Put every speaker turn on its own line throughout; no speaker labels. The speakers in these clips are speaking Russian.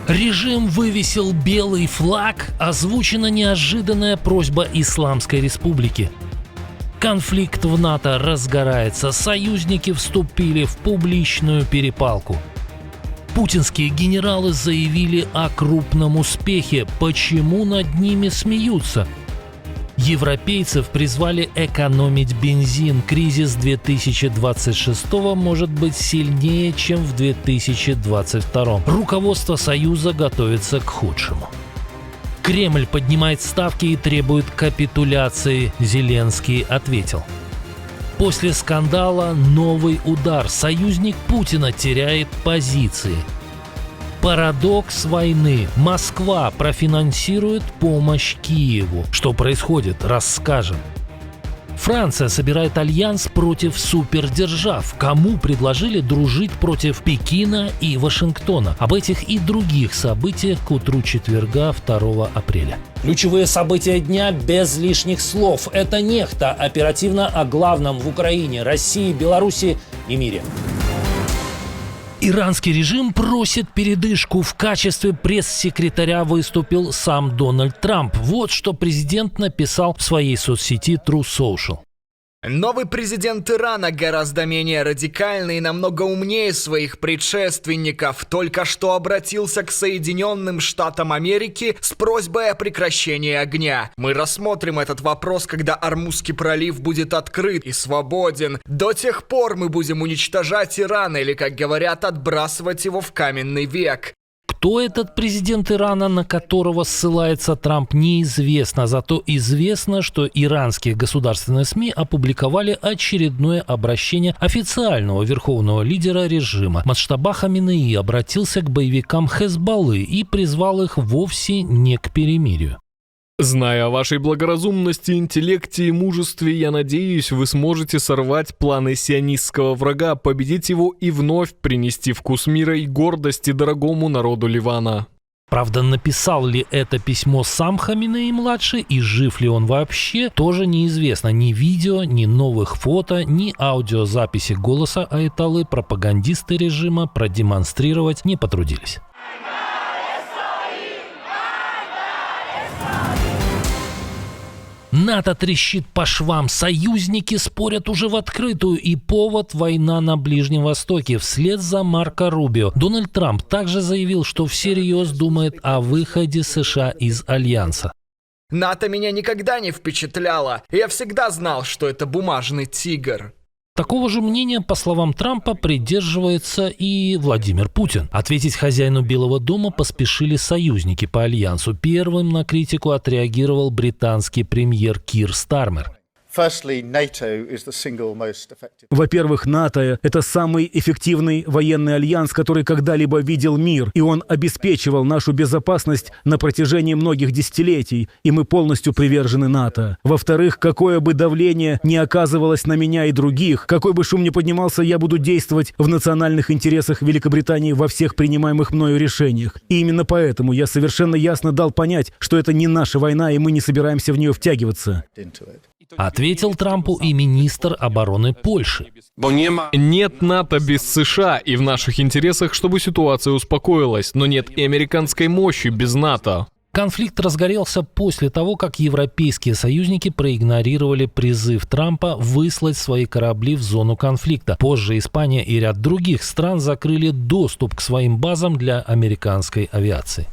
Режим вывесил белый флаг, озвучена неожиданная просьба Исламской Республики. Конфликт в НАТО разгорается, союзники вступили в публичную перепалку. Путинские генералы заявили о крупном успехе, почему над ними смеются? Европейцев призвали экономить бензин. Кризис 2026 может быть сильнее, чем в 2022. Руководство Союза готовится к худшему. Кремль поднимает ставки и требует капитуляции. Зеленский ответил. После скандала новый удар. Союзник Путина теряет позиции. Парадокс войны. Москва профинансирует помощь Киеву. Что происходит, расскажем. Франция собирает альянс против супердержав. Кому предложили дружить против Пекина и Вашингтона? Об этих и других событиях к утру четверга, 2 апреля.
Ключевые события дня без лишних слов. Это Нехта. Оперативно о главном в Украине, России, Беларуси и мире.
Иранский режим просит передышку. В качестве пресс-секретаря выступил сам Дональд Трамп. Вот что президент написал в своей соцсети True Social.
Новый президент Ирана гораздо менее радикальный и намного умнее своих предшественников. Только что обратился к Соединенным Штатам Америки с просьбой о прекращении огня. Мы рассмотрим этот вопрос, когда Ормузский пролив будет открыт и свободен. До тех пор мы будем уничтожать Иран или, как говорят, отбрасывать его в каменный век.
Кто этот президент Ирана, на которого ссылается Трамп, неизвестно. Зато известно, что иранские государственные СМИ опубликовали очередное обращение официального верховного лидера режима. Муджтаба Хаминеи обратился к боевикам Хезболлы и призвал их вовсе не к перемирию.
Зная о вашей благоразумности, интеллекте и мужестве, я надеюсь, вы сможете сорвать планы сионистского врага, победить его и вновь принести вкус мира и гордости дорогому народу Ливана.
Правда, написал ли это письмо сам Хаминеи-младший и жив ли он вообще, тоже неизвестно. Ни видео, ни новых фото, ни аудиозаписи голоса Аятоллы пропагандисты режима продемонстрировать не потрудились. НАТО трещит по швам, союзники спорят уже в открытую, и повод – война на Ближнем Востоке. Вслед за Марко Рубио Дональд Трамп также заявил, что всерьез думает о выходе США из Альянса.
НАТО меня никогда не впечатляло. Я всегда знал, что это бумажный тигр.
Такого же мнения, по словам Трампа, придерживается и Владимир Путин. Ответить хозяину Белого дома поспешили союзники по альянсу. Первым на критику отреагировал британский премьер Кир Стармер.
Во-первых, НАТО – это самый эффективный военный альянс, который когда-либо видел мир, и он обеспечивал нашу безопасность на протяжении многих десятилетий, и мы полностью привержены НАТО. Во-вторых, какое бы давление ни оказывалось на меня и других, какой бы шум ни поднимался, я буду действовать в национальных интересах Великобритании во всех принимаемых мною решениях. И именно поэтому я совершенно ясно дал понять, что это не наша война, и мы не собираемся в нее втягиваться.
Ответил Трампу и министр обороны Польши.
Нет НАТО без США, и в наших интересах, чтобы ситуация успокоилась, но нет и американской мощи без НАТО.
Конфликт разгорелся после того, как европейские союзники проигнорировали призыв Трампа выслать свои корабли в зону конфликта. Позже Испания и ряд других стран закрыли доступ к своим базам для американской авиации.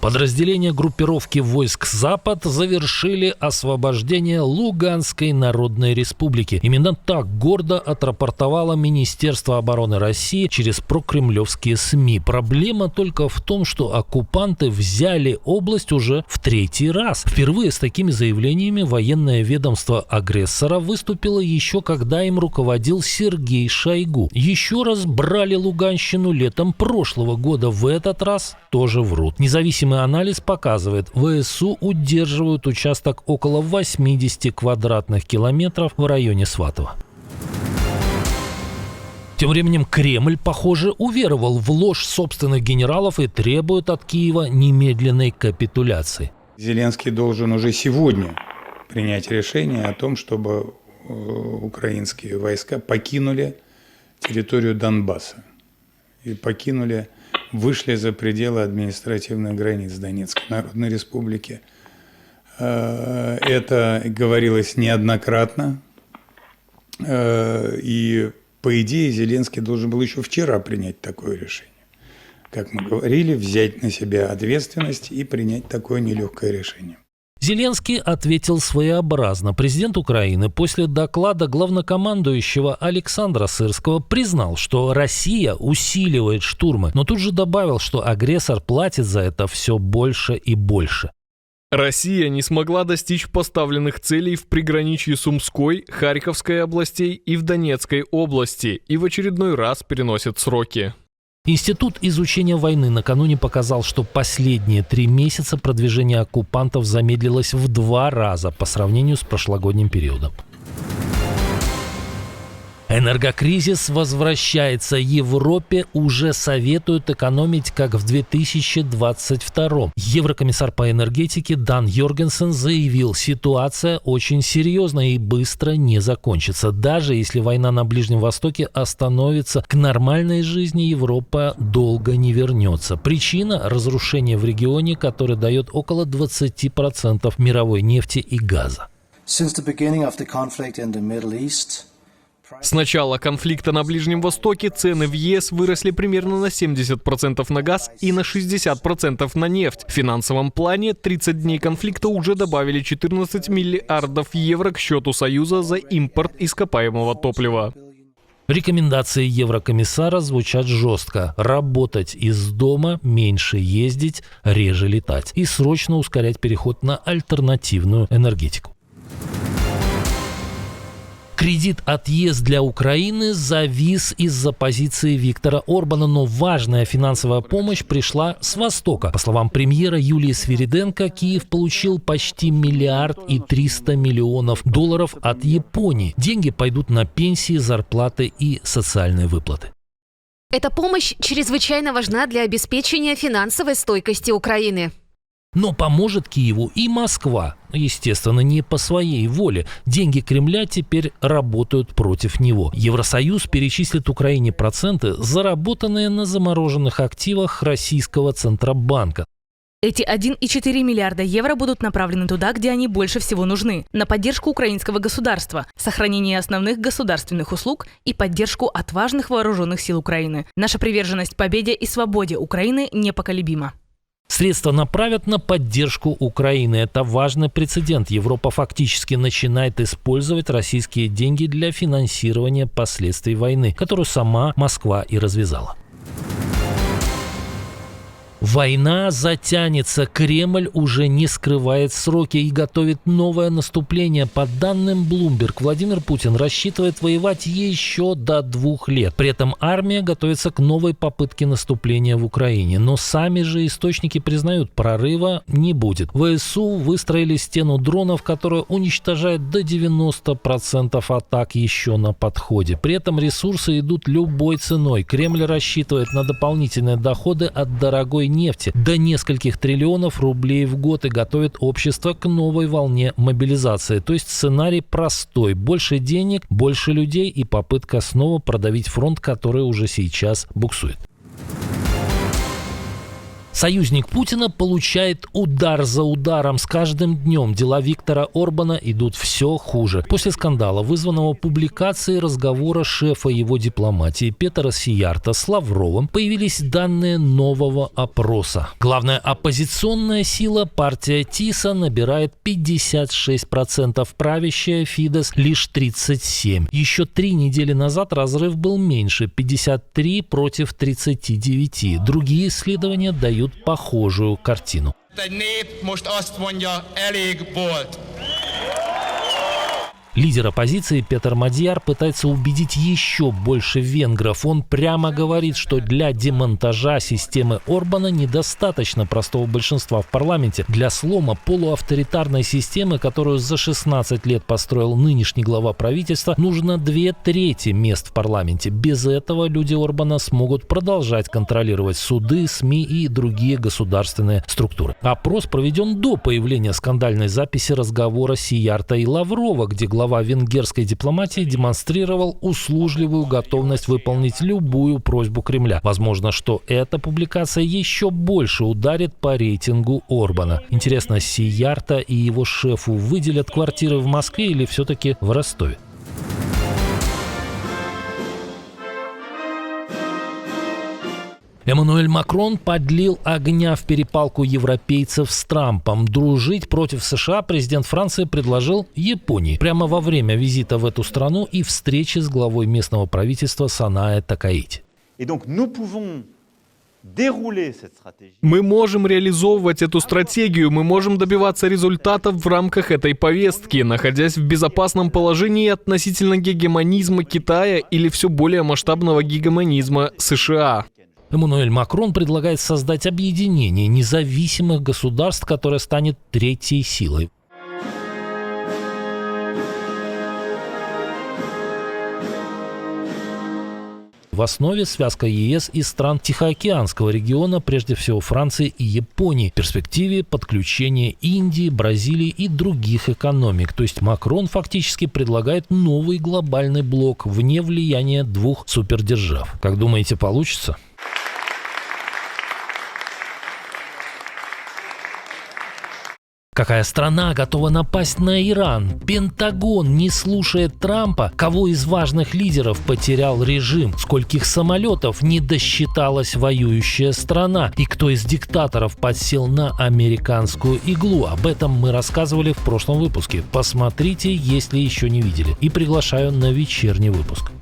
Подразделения группировки войск «Запад» завершили освобождение Луганской Народной Республики. Именно так гордо отрапортовало Министерство обороны России через прокремлевские СМИ. Проблема только в том, что оккупанты взяли область уже в 3-й раз. Впервые с такими заявлениями военное ведомство агрессора выступило еще когда им руководил Сергей Шойгу. Еще раз брали Луганщину летом прошлого года. В этот раз тоже врут. Независимый анализ показывает, ВСУ удерживают участок около 80 квадратных километров в районе Сватово. Тем временем Кремль, похоже, уверовал в ложь собственных генералов и требует от Киева немедленной капитуляции.
Зеленский должен уже сегодня принять решение о том, чтобы украинские войска покинули территорию Донбасса. и покинули, вышли за пределы административных границ Донецкой Народной Республики. Это говорилось неоднократно. И, по идее, Зеленский должен был еще вчера принять такое решение. Как мы говорили, взять на себя ответственность и принять такое нелегкое решение.
Зеленский ответил своеобразно. Президент Украины после доклада главнокомандующего Александра Сырского признал, что Россия усиливает штурмы, но тут же добавил, что агрессор платит за это все больше и больше.
Россия не смогла достичь поставленных целей в приграничье Сумской, Харьковской областей и в Донецкой области и в очередной раз переносит сроки.
Институт изучения войны накануне показал, что последние 3 месяца продвижение оккупантов замедлилось в 2 раза по сравнению с прошлогодним периодом. Энергокризис возвращается. Европе уже советуют экономить, как в 2022. Еврокомиссар по энергетике Дан Йоргенсен заявил, ситуация очень серьезная и быстро не закончится. Даже если война на Ближнем Востоке остановится, к нормальной жизни Европа долго не вернется. Причина – разрушение в регионе, который дает около 20% мировой нефти и газа.
С начала конфликта на Ближнем Востоке цены в ЕС выросли примерно на 70% на газ и на 60% на нефть. В финансовом плане 30 дней конфликта уже добавили 14 миллиардов евро к счету Союза за импорт ископаемого топлива.
Рекомендации еврокомиссара звучат жестко. Работать из дома, меньше ездить, реже летать. И срочно ускорять переход на альтернативную энергетику. Кредит от ЕС для Украины завис из-за позиции Виктора Орбана, но важная финансовая помощь пришла с Востока. По словам премьера Юлии Свириденко, Киев получил почти 1 300 000 000 долларов от Японии. Деньги пойдут на пенсии, зарплаты и социальные выплаты.
Эта помощь чрезвычайно важна для обеспечения финансовой стойкости Украины.
Но поможет Киеву и Москва. Естественно, не по своей воле. Деньги Кремля теперь работают против него. Евросоюз перечислит Украине проценты, заработанные на замороженных активах российского Центробанка.
Эти 1,4 миллиарда евро будут направлены туда, где они больше всего нужны. На поддержку украинского государства, сохранение основных государственных услуг и поддержку отважных вооруженных сил Украины. Наша приверженность победе и свободе Украины непоколебима.
Средства направят на поддержку Украины. Это важный прецедент. Европа фактически начинает использовать российские деньги для финансирования последствий войны, которую сама Москва и развязала. Война затянется. Кремль уже не скрывает сроки и готовит новое наступление. По данным Bloomberg, Владимир Путин рассчитывает воевать еще до 2 лет. При этом армия готовится к новой попытке наступления в Украине. Но сами же источники признают, прорыва не будет. ВСУ выстроили стену дронов, которая уничтожает до 90% атак еще на подходе. При этом ресурсы идут любой ценой. Кремль рассчитывает на дополнительные доходы от дорогой нефти до нескольких триллионов рублей в год и готовит общество к новой волне мобилизации. То есть сценарий простой. Больше денег, больше людей и попытка снова продавить фронт, который уже сейчас буксует. Союзник Путина получает удар за ударом. С каждым днем дела Виктора Орбана идут все хуже. После скандала, вызванного публикацией разговора шефа его дипломатии Петера Сиярто с Лавровым, появились данные нового опроса. Главная оппозиционная сила, партия ТИСа, набирает 56%, правящая Фидес лишь 37%. Еще 3 недели назад разрыв был меньше – 53 против 39. Другие исследования дают похожую картину. Лидер оппозиции Петр Мадьяр пытается убедить еще больше венгров. Он прямо говорит, что для демонтажа системы Орбана недостаточно простого большинства в парламенте. Для слома полуавторитарной системы, которую за 16 лет построил нынешний глава правительства, нужно 2/3 мест в парламенте. Без этого люди Орбана смогут продолжать контролировать суды, СМИ и другие государственные структуры. Опрос проведен до появления скандальной записи разговора Сиярто и Лаврова, где глава глава венгерской дипломатии демонстрировал услужливую готовность выполнить любую просьбу Кремля. Возможно, что эта публикация еще больше ударит по рейтингу Орбана. Интересно, Сиярто и его шефу выделят квартиры в Москве или все-таки в Ростове? Эммануэль Макрон подлил огня в перепалку европейцев с Трампом. Дружить против США президент Франции предложил Японии прямо во время визита в эту страну и встречи с главой местного правительства Санае Такаити.
Мы можем реализовывать эту стратегию, мы можем добиваться результатов в рамках этой повестки, находясь в безопасном положении относительно гегемонизма Китая или все более масштабного гегемонизма США.
Эммануэль Макрон предлагает создать объединение независимых государств, которое станет третьей силой. В основе связка ЕС и стран Тихоокеанского региона, прежде всего Франции и Японии. В перспективе подключение Индии, Бразилии и других экономик. То есть Макрон фактически предлагает новый глобальный блок вне влияния двух супердержав. Как думаете, получится? Какая страна готова напасть на Иран? Пентагон не слушает Трампа? Кого из важных лидеров потерял режим? Скольких самолетов не досчиталась воюющая страна? И кто из диктаторов подсел на американскую иглу? Об этом мы рассказывали в прошлом выпуске. Посмотрите, если еще не видели. И приглашаю на вечерний выпуск.